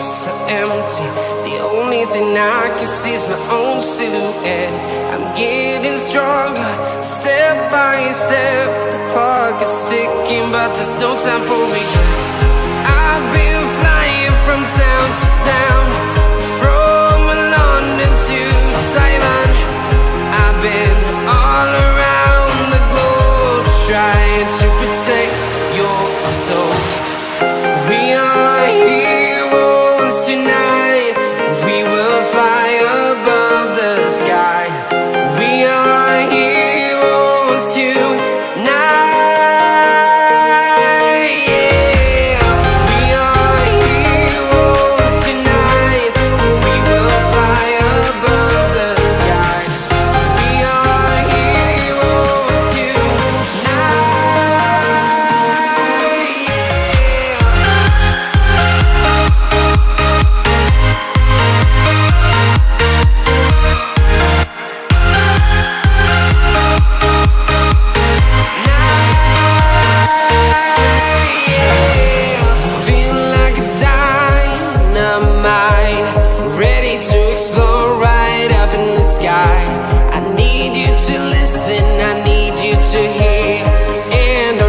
streets are empty. The only thing I can see is my own silhouette. I'm getting stronger, step by step. The clock is ticking, but there's no time for regrets. I've been flying from town to town, from London to Taiwan. I've been all around the globe, trying to protect your soul. We are heroes tonight. We will fly above the sky. We are heroes tonight. Yeah. We are heroes tonight. We will fly above the sky. We are heroes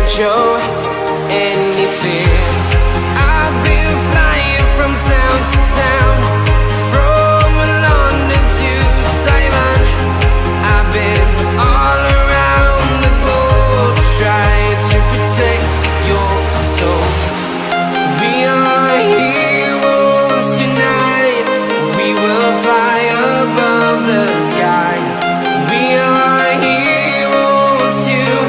show any fear. I've been flying from town to town, from London to Taiwan. I've been all around the globe, trying to protect your soul. We are heroes tonight. We will fly above the sky. We are heroes tonight.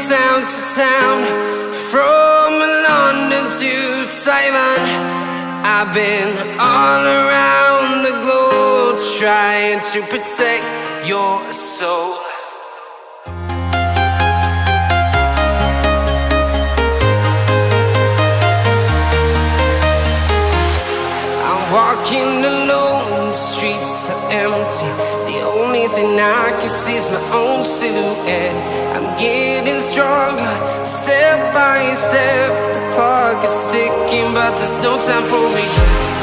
Town to town, from London to Taiwan. I've been all around the globe, trying to protect your soul. I'm walking alone, the streets are empty. The only thing I can see is my own silhouette. I'm getting stronger, step by step. The clock is ticking, but there's no time for regrets.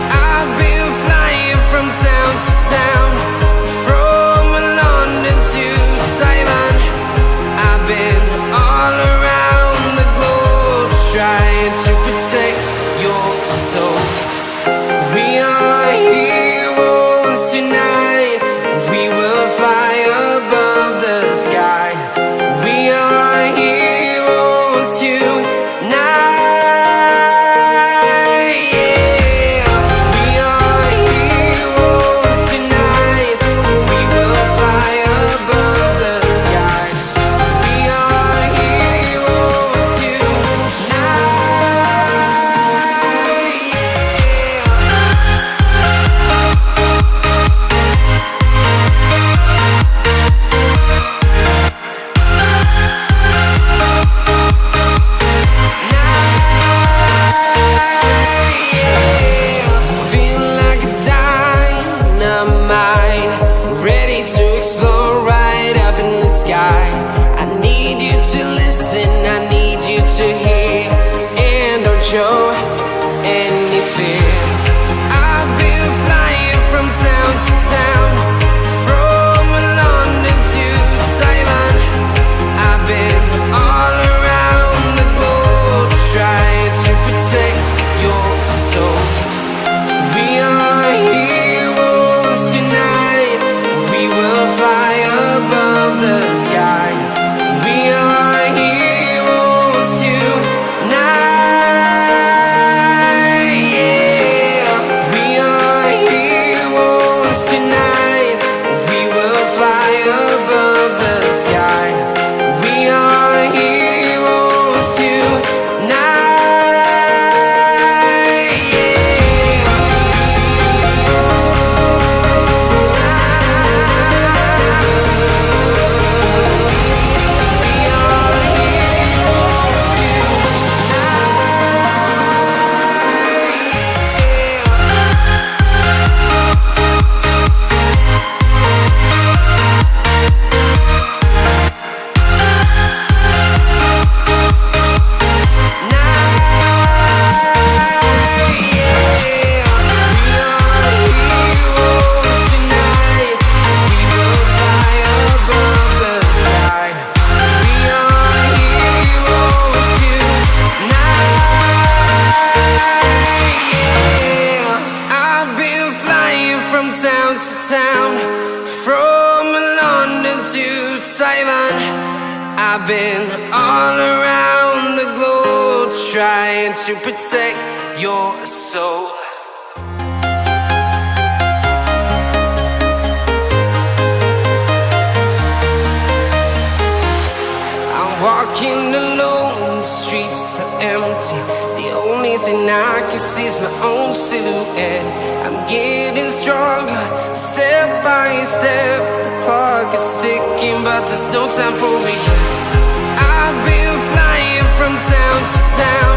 I've been flying from town to town, from London to Taiwan. I've been all around the globe, trying to protect your soul. We are heroes tonight. We will fly above the sky. We are heroes tonight. Yeah. We are heroes tonight. We will fly above the sky. We are heroes show any fear. I've been flying from town to town, from London to Taiwan. I've been all town to town, from London to Taiwan. I've been all around the globe trying to protect your soul. Walking alone, the streets are empty. The only thing I can see is my own silhouette. I'm getting stronger, step by step. The clock is ticking, but there's no time for regrets. I've been flying from town to town,